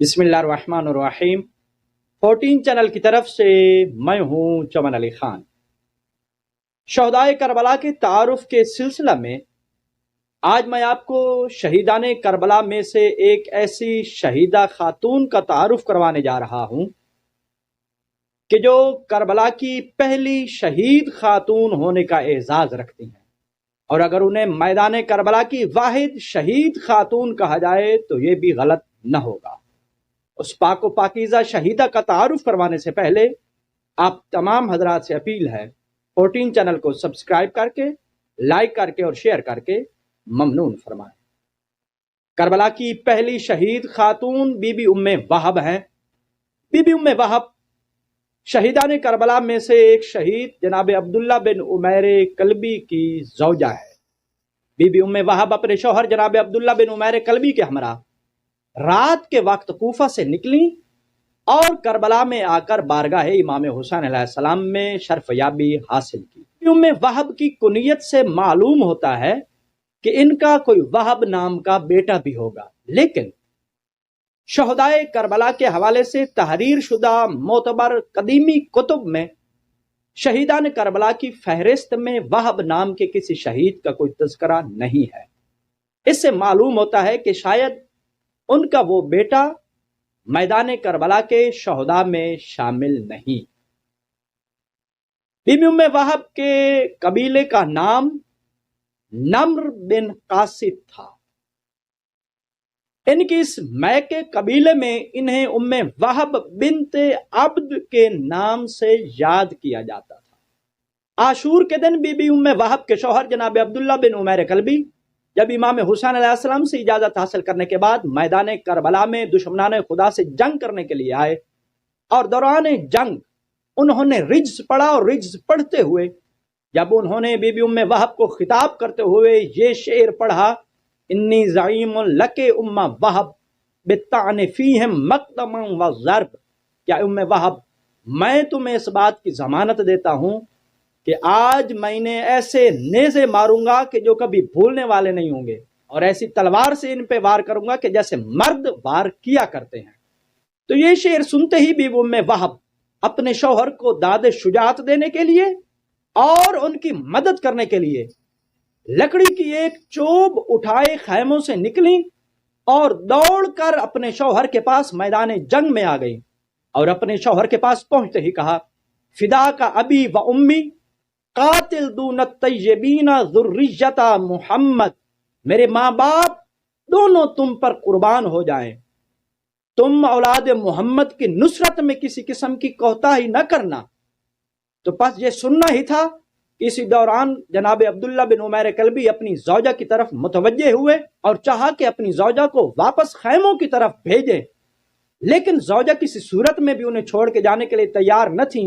बिस्मिल्लाहिर्रहमानिर्रहीम 14 चैनल की तरफ से मैं हूं चमन अली खान। शहदाए करबला के तारुफ के सिलसिला में आज मैं आपको शहीदाने करबला में से एक ऐसी शहीदा खातून का तारुफ करवाने जा रहा हूं कि जो करबला की पहली शहीद खातून होने का एजाज रखती हैं, और अगर उन्हें मैदान करबला की वाहिद शहीद खातून कहा जाए तो ये भी गलत न होगा। उस पाक व पाकीज़ा शहीदा का तारुफ करवाने से पहले आप तमाम हजरात से अपील है 14 चैनल को सब्सक्राइब करके, लाइक करके और शेयर करके ममनून फरमाएं। करबला की पहली शहीद खातून बीबी उम्मे वहब हैं। बीबी उम्मे वहब शहीदाने करबला में से एक शहीद जनाब अब्दुल्ला बिन उमैर कल्बी की ज़ौजा है। बीबी उम्मे वहब अपने शौहर जनाब अब्दुल्ला बिन उमैर कल्बी के हमरा रात के वक्त कूफा से निकली और करबला में आकर बारगाह इमाम हुसैन अलैहिस्सलाम में शर्फयाबी हासिल की। उम्मे वहब की कुनियत से मालूम होता है कि इनका कोई वहब नाम का बेटा भी होगा, लेकिन शहदाए करबला के हवाले से तहरीर शुदा मोतबर कदीमी कुतुब में शहीदान करबला की फहरिस्त में वहब नाम के किसी शहीद का कोई तज़किरा नहीं है। इससे मालूम होता है कि शायद उनका वो बेटा मैदान करबला के शहदा में शामिल नहीं। बीबी उम्मे वहब के कबीले का नाम नम्र बिन कासिद था। इनकी इस मैके कबीले में इन्हें उम्मे वहब बिनते अब्द के नाम से याद किया जाता था। आशूर के दिन बीबी उम्मे वहब के शौहर जनाब अब्दुल्ला बिन उमैर कल्बी जब इमाम हुसैन अलैहिस्सलाम से इजाजत हासिल करने के बाद मैदान करबला में दुश्मनाने खुदा से जंग करने के लिए आए, और दौरान जंग उन्होंने रिज्स पढ़ा, और रिज्स पढ़ते हुए जब उन्होंने बीबी उम्मे वहब को खिताब करते हुए ये शेर पढ़ा, इन्नी ज़ईमुन लके उम्मा वहब बित्तान फीहिम मक़दमन व ज़र्ब, क्या उम्मे वहब मैं तुम्हें इस बात की जमानत देता हूं कि आज मैंने ऐसे नेज़े मारूंगा कि जो कभी भूलने वाले नहीं होंगे, और ऐसी तलवार से इन पे वार करूंगा कि जैसे मर्द वार किया करते हैं। तो ये शेर सुनते ही बीबी उम्मे वहब अपने शौहर को दाद शुजात देने के लिए और उनकी मदद करने के लिए लकड़ी की एक चोब उठाए खैमों से निकली और दौड़कर अपने शौहर के पास मैदान जंग में आ गई, और अपने शौहर के पास पहुंचते ही कहा, फिदा का अबी व उम्मी कातिल दून तय्यबीना ज़ुर्रियता मुहम्मद, मेरे माँ बाप दोनों तुम पर कुर्बान हो जाएं, तुम औलाद मोहम्मद की नुसरत में किसी किस्म की कोताही न करना। तो बस ये सुनना ही था कि इसी दौरान जनाब अब्दुल्ला बिन उमैर कल्बी अपनी ज़ौजा की तरफ मुतवज्जे हुए और चाहा कि अपनी ज़ौजा को वापस खैमों की तरफ भेजें, लेकिन ज़ौजा किसी सूरत में भी उन्हें छोड़ के जाने के लिए तैयार न थी,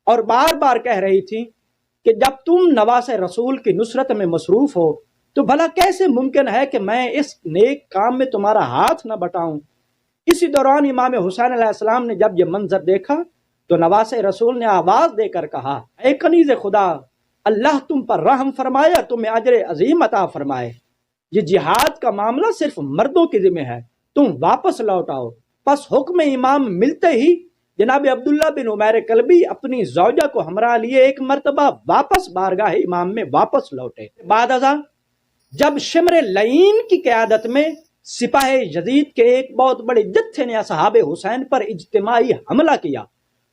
और बार बार कह रही थी कि जब तुम नवासे रसूल की नुसरत में मसरूफ हो तो भला कैसे मुमकिन है कि मैं इस नेक काम में तुम्हारा हाथ न बटाऊं। इसी दौरान इमाम हुसैन अलैहिस्सलाम ने जब ये मंजर देखा तो नवासे रसूल ने आवाज देकर कहा, ऐ कनीज़े खुदा, अल्लाह तुम पर रहम फरमाए और तुम्हें अजर अजीम अता फरमाए। ये जिहाद का मामला सिर्फ मर्दों के जिम्मे है, तुम वापस लौट आओ। बस हुक्म इमाम मिलते ही जनाब अब्दुल्ला बिन उमैर कल्बी अपनी ज़ौजा को हमरा लिए एक मर्तबा वापस बारगाह इमाम में वापस लौटे। बाद अज़ा जब शिमर लईन की क़यादत में सिपाही यजीद के एक बहुत बड़े जत्थे ने असहाबे हुसैन पर इज्तिमाई हमला किया,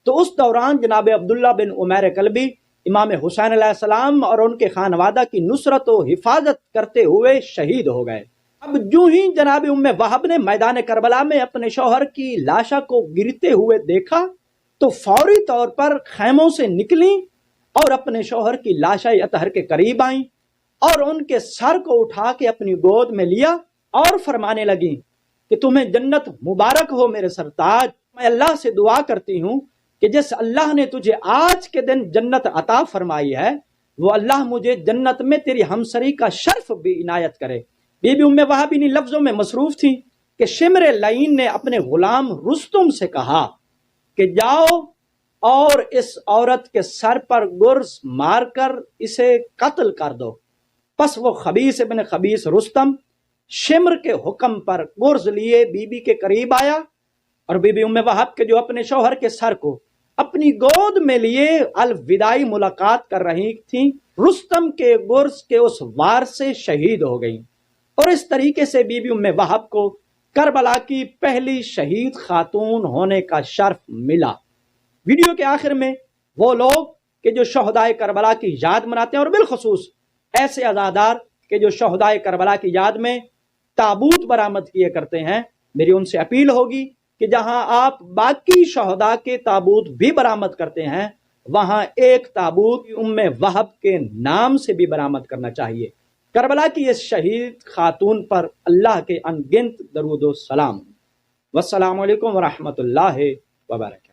तो उस दौरान जनाब अब्दुल्ला बिन उमैर कल्बी इमाम हुसैन अलैहिस्सलाम और उनके खानवादा की नुसरत और हिफाजत करते हुए शहीद हो गए। अब जो ही जनाब उम्मे वहब ने मैदान करबला में अपने शौहर की लाशा को गिरते हुए देखा तो फौरी तौर पर खैमों से निकली और अपने शौहर की लाशा अतहर के करीब आई और उनके सर को उठा के अपनी गोद में लिया और फरमाने लगी कि तुम्हें जन्नत मुबारक हो मेरे सरताज। मैं अल्लाह से दुआ करती हूँ कि जिस अल्लाह ने तुझे आज के दिन जन्नत अता फरमाई है, वो अल्लाह मुझे जन्नत में तेरी हमसरी का शर्फ भी इनायत करे। बीबी उम्मे वहब इन्हीं लफ्जों में मसरूफ थी कि शिमर लईन ने अपने गुलाम रुस्तुम से कहा कि जाओ और इस औरत के सर पर गुर्ज मारकर इसे कत्ल कर दो। बस वो खबीस इब्न खबीस रुस्तम शिमर के हुक्म पर गुर्ज लिए बीबी के करीब आया اور بی بی ام وہب کے جو اپنے شوہر کے سر کو اپنی گود میں لیے الوداعی ملاقات کر رہی تھیں، رستم کے گرز کے اس وار سے شہید ہو گئیں، اور اس طریقے سے بی بی ام وہب کو کربلا کی پہلی شہید خاتون ہونے کا شرف ملا۔ ویڈیو کے آخر میں وہ لوگ کہ جو شہدائے کربلا کی یاد مناتے ہیں، اور بالخصوص ایسے عزادار کہ جو شہدائے کربلا کی یاد میں تابوت برآمد کیے کرتے ہیں، میری ان سے اپیل ہوگی کہ جہاں آپ باقی شہداء کے تابوت بھی برآمد کرتے ہیں، وہاں ایک تابوت ام وہب کے نام سے بھی برآمد کرنا چاہیے۔ کربلا کی اس شہید خاتون پر اللہ کے ان گنت درود و سلام۔ والسلام علیکم ورحمۃ اللہ وبرکاتہ۔